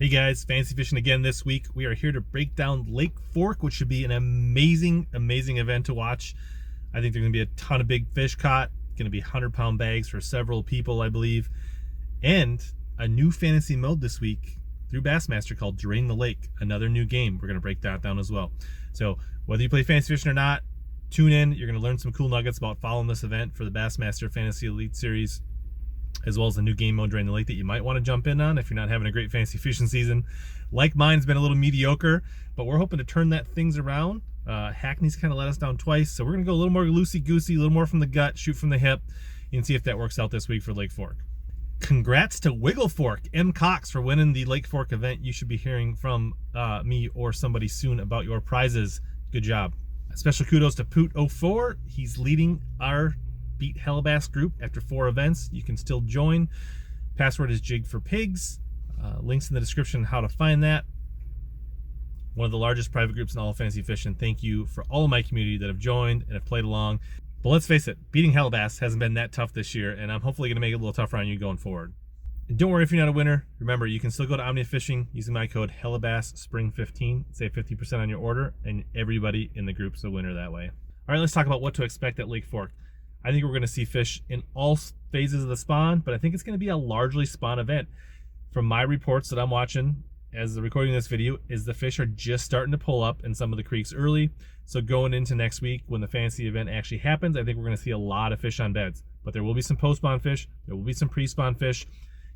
Hey guys, fancy fishing again this week. We are here to break down Lake Fork, which should be an amazing event to watch. I think there's going to be a ton of big fish caught. Going to be 100-pound bags for several people, I believe. And a new fantasy mode this week through Bassmaster called Drain the Lake. Another new game. We're going to break that down as well. So whether you play fantasy fishing or not, tune in. You're going to learn some cool nuggets about following this event for the Bassmaster Fantasy Elite Series, as well as the new game mode Drain the Lake that you might want to jump in on if you're not having a great fantasy fishing season. Like mine's been a little mediocre, but we're hoping to turn that things around. Hackney's kind of let us down twice, so we're going to go a little more loosey-goosey, a little more from the gut, shoot from the hip, and see if that works out this week for Lake Fork. Congrats to Wiggle Fork, M. Cox, for winning the Lake Fork event. You should be hearing from me or somebody soon about your prizes. Good job. Special kudos to Poot04. He's leading our Beat HellaBass group after 4 events. You can still join. Password is Jig for Pigs. Links in the description how to find that. One of the largest private groups in all of fantasy fishing. Thank you for all of my community that have joined and have played along. But let's face it, beating HellaBass hasn't been that tough this year, and I'm hopefully going to make it a little tougher on you going forward. And don't worry if you're not a winner. Remember, you can still go to Omnia Fishing using my code HellaBassSpring15. Save 50% on your order, and everybody in the group's a winner that way. All right, let's talk about what to expect at Lake Fork. I think we're going to see fish in all phases of the spawn, but I think it's going to be a largely spawn event. From my reports that I'm watching as the recording of this video, is the fish are just starting to pull up in some of the creeks early. So going into next week, when the fantasy event actually happens, I think we're going to see a lot of fish on beds. But there will be some post-spawn fish. There will be some pre-spawn fish.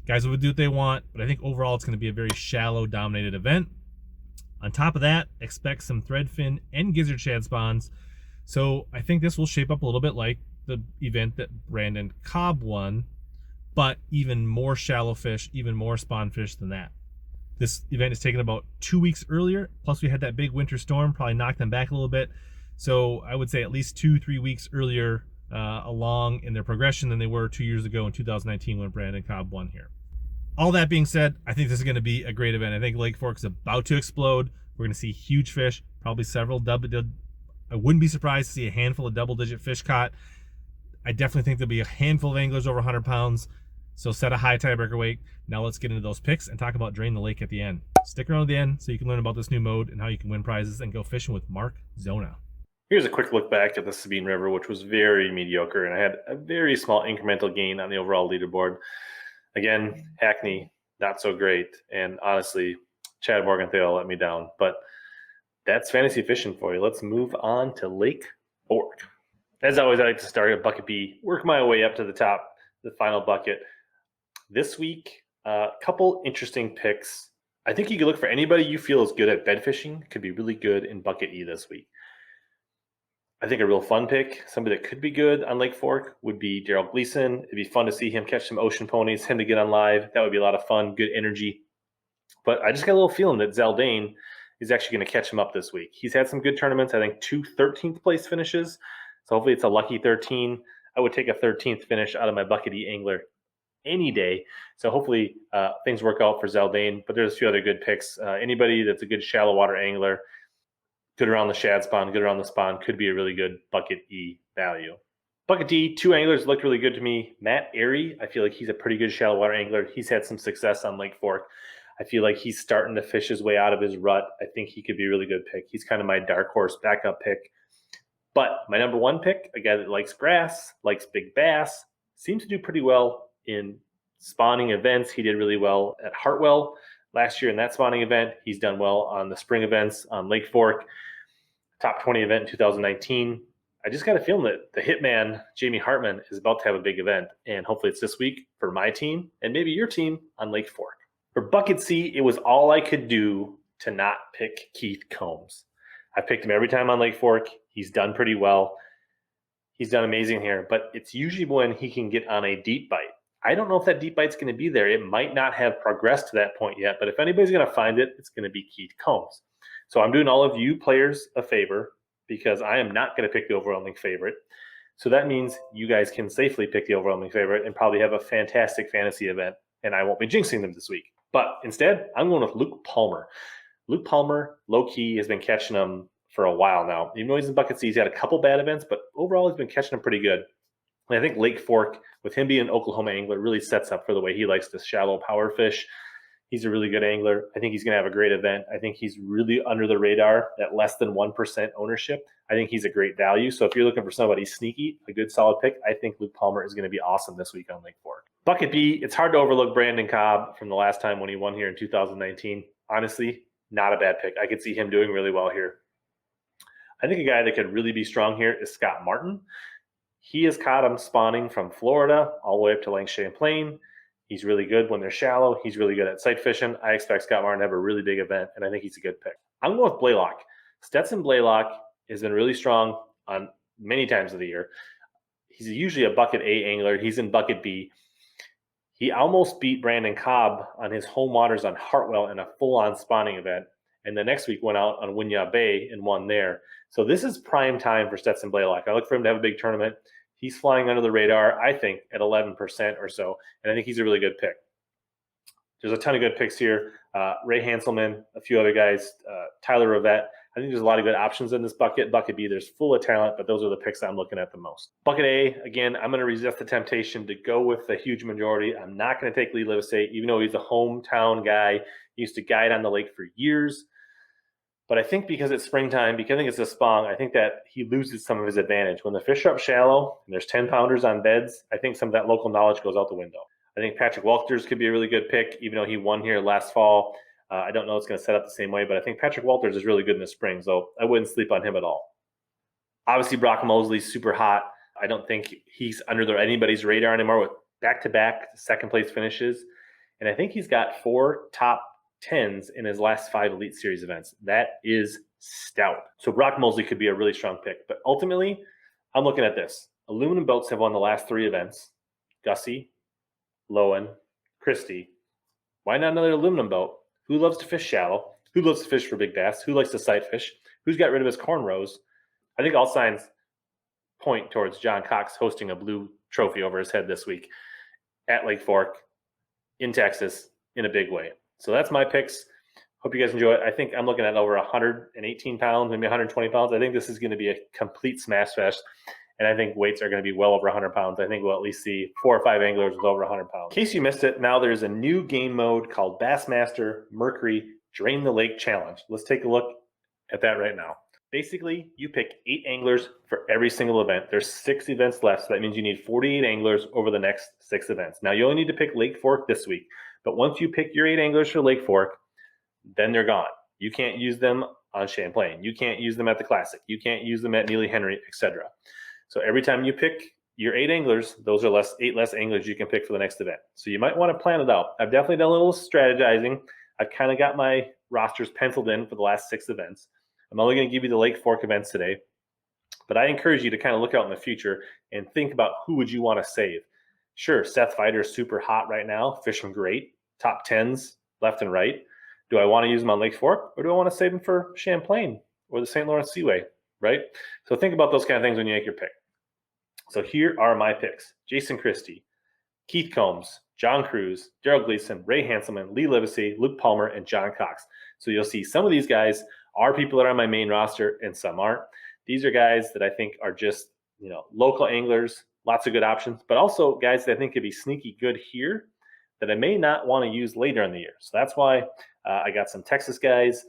Guys will do what they want, but I think overall it's going to be a very shallow, dominated event. On top of that, expect some threadfin and gizzard shad spawns. So I think this will shape up a little bit like the event that Brandon Cobb won, but even more shallow fish, even more spawn fish than that. This event is taken about 2 weeks earlier, plus we had that big winter storm, probably knocked them back a little bit. So I would say at least 2-3 weeks earlier along in their progression than they were 2 years ago in 2019 when Brandon Cobb won here. All that being said, I think this is going to be a great event. I think Lake Fork is about to explode. We're going to see huge fish, probably several I wouldn't be surprised to see a handful of double-digit fish caught. I definitely think there'll be a handful of anglers over 100 pounds. So set a high tiebreaker weight. Now let's get into those picks and talk about Drain the Lake at the end. Stick around to the end so you can learn about this new mode and how you can win prizes and go fishing with Mark Zona. Here's a quick look back at the Sabine River, which was very mediocre, and I had a very small incremental gain on the overall leaderboard. Again, Hackney, not so great, and honestly, Chad Morganthal let me down. But that's fantasy fishing for you. Let's move on to Lake Fork. As always, I like to start at bucket B, work my way up to the top, the final bucket. This week, a couple interesting picks. I think you could look for anybody you feel is good at bed fishing, could be really good in bucket E this week. I think a real fun pick, somebody that could be good on Lake Fork, would be Darold Gleason. It'd be fun to see him catch some ocean ponies, him to get on live. That would be a lot of fun, good energy. But I just got a little feeling that Zaldain is actually going to catch him up this week. He's had some good tournaments, I think 2 13th place finishes. So hopefully it's a lucky 13. I would take a 13th finish out of my bucket E angler any day. So hopefully things work out for Zaldain. But there's a few other good picks. Anybody that's a good shallow water angler, good around the shad spawn, good around the spawn, could be a really good bucket E value. Bucket D, 2 anglers looked really good to me. Matt Airy, I feel like he's a pretty good shallow water angler. He's had some success on Lake Fork. I feel like he's starting to fish his way out of his rut. I think he could be a really good pick. He's kind of my dark horse backup pick. But my number 1 pick, a guy that likes grass, likes big bass, seems to do pretty well in spawning events. He did really well at Hartwell last year in that spawning event. He's done well on the spring events on Lake Fork. Top 20 event in 2019. I just got a feeling that the hitman, Jamie Hartman, is about to have a big event. And hopefully it's this week for my team and maybe your team on Lake Fork. For bucket C, it was all I could do to not pick Keith Combs. I picked him every time on Lake Fork. He's done pretty well. He's done amazing here, but it's usually when he can get on a deep bite. I don't know if that deep bite's going to be there. It might not have progressed to that point yet, but if anybody's going to find it, it's going to be Keith Combs. So I'm doing all of you players a favor because I am not going to pick the overwhelming favorite. So that means you guys can safely pick the overwhelming favorite and probably have a fantastic fantasy event, and I won't be jinxing them this week. But instead, I'm going with Luke Palmer. Luke Palmer, low-key, has been catching them for a while now. Even though he's in bucket C, he's had a couple bad events, but overall he's been catching them pretty good. And I think Lake Fork, with him being an Oklahoma angler, really sets up for the way he likes to shallow power fish. He's a really good angler. I think he's going to have a great event. I think he's really under the radar at less than 1% ownership. I think he's a great value. So if you're looking for somebody sneaky, a good solid pick, I think Luke Palmer is going to be awesome this week on Lake Fork. Bucket B, it's hard to overlook Brandon Cobb from the last time when he won here in 2019. Honestly, not a bad pick. I could see him doing really well here. I think a guy that could really be strong here is Scott Martin. He has caught him spawning from Florida all the way up to Lake Champlain. He's really good when they're shallow. He's really good at sight fishing. I expect Scott Martin to have a really big event, and I think he's a good pick. I'm going with Blaylock. Stetson Blaylock has been really strong on many times of the year. He's usually a bucket A angler. He's in bucket B. He almost beat Brandon Cobb on his home waters on Hartwell in a full-on spawning event, and the next week went out on Winyah Bay and won there. So this is prime time for Stetson Blaylock. I look for him to have a big tournament. He's flying under the radar, I think, at 11% or so, and I think he's a really good pick. There's a ton of good picks here. Ray Hanselman, a few other guys, Tyler Rivette. I think there's a lot of good options in this bucket. Bucket B, there's full of talent, but those are the picks I'm looking at the most. Bucket A, again, I'm going to resist the temptation to go with the huge majority. I'm not going to take Lee Livesay, even though he's a hometown guy. He used to guide on the lake for years. But I think because it's springtime, because I think it's a spawn, I think that he loses some of his advantage. When the fish are up shallow and there's 10-pounders on beds, I think some of that local knowledge goes out the window. I think Patrick Walters could be a really good pick, even though he won here last fall. I don't know it's going to set up the same way, but I think Patrick Walters is really good in the spring, so I wouldn't sleep on him at all. Obviously, Brock Mosley's super hot. I don't think he's under anybody's radar anymore with back-to-back second-place finishes. And I think he's got 4 top 10s in his last 5 Elite Series events. That is stout. So Brock Mosley could be a really strong pick. But ultimately, I'm looking at this. Aluminum boats have won the last 3 events. Gussie, Lowen, Christie. Why not another aluminum boat? Who loves to fish shallow? Who loves to fish for big bass? Who likes to sight fish? Who's got rid of his cornrows? I think all signs point towards John Cox hosting a blue trophy over his head this week at Lake Fork in Texas in a big way. So that's my picks. Hope you guys enjoy it. I think I'm looking at over 118 pounds, maybe 120 pounds. I think this is going to be a complete smash fest. And I think weights are going to be well over 100 pounds. I think we'll at least see 4 or 5 anglers with over 100 pounds. In case you missed it, now there's a new game mode called Bassmaster Mercury Drain the Lake Challenge. Let's take a look at that right now. Basically, you pick 8 anglers for every single event. There's 6 events left, so that means you need 48 anglers over the next 6 events. Now, you only need to pick Lake Fork this week, but once you pick your 8 anglers for Lake Fork, then they're gone. You can't use them on Champlain. You can't use them at the Classic. You can't use them at Neely Henry, etc. So every time you pick your 8 anglers, those are 8 less anglers you can pick for the next event. So you might want to plan it out. I've definitely done a little strategizing. I've kind of got my rosters penciled in for the last 6 events. I'm only going to give you the Lake Fork events today, but I encourage you to kind of look out in the future and think about who would you want to save. Sure, Seth Fighter is super hot right now, fishing great, top 10s left and right. Do I want to use them on Lake Fork, or do I want to save them for Champlain or the St. Lawrence Seaway, right? So think about those kind of things when you make your pick. So here are my picks. Jason Christie, Keith Combs, John Cruz, Darold Gleason, Ray Hanselman, Lee Livesay, Luke Palmer, and John Cox. So you'll see some of these guys are people that are on my main roster and some aren't. These are guys that I think are just, local anglers, lots of good options, but also guys that I think could be sneaky good here that I may not want to use later in the year. So that's why I got some Texas guys,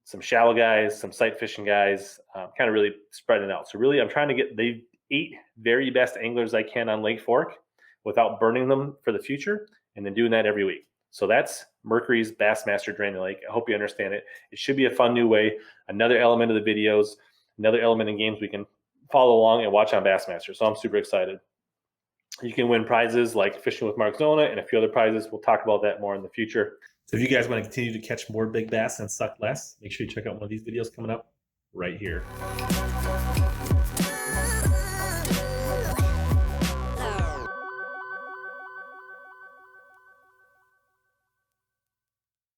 some shallow guys, some sight fishing guys, kind of really spreading it out. So really I'm trying to get the 8 very best anglers I can on Lake Fork without burning them for the future, and then doing that every week. So that's Mercury's Bassmaster Drain the Lake. I hope you understand it. It should be a fun new way, another element of the videos, another element in games we can follow along and watch on Bassmaster. So I'm super excited. You can win prizes like Fishing with Mark Zona and a few other prizes. We'll talk about that more in the future. So if you guys want to continue to catch more big bass and suck less, make sure you check out one of these videos coming up right here.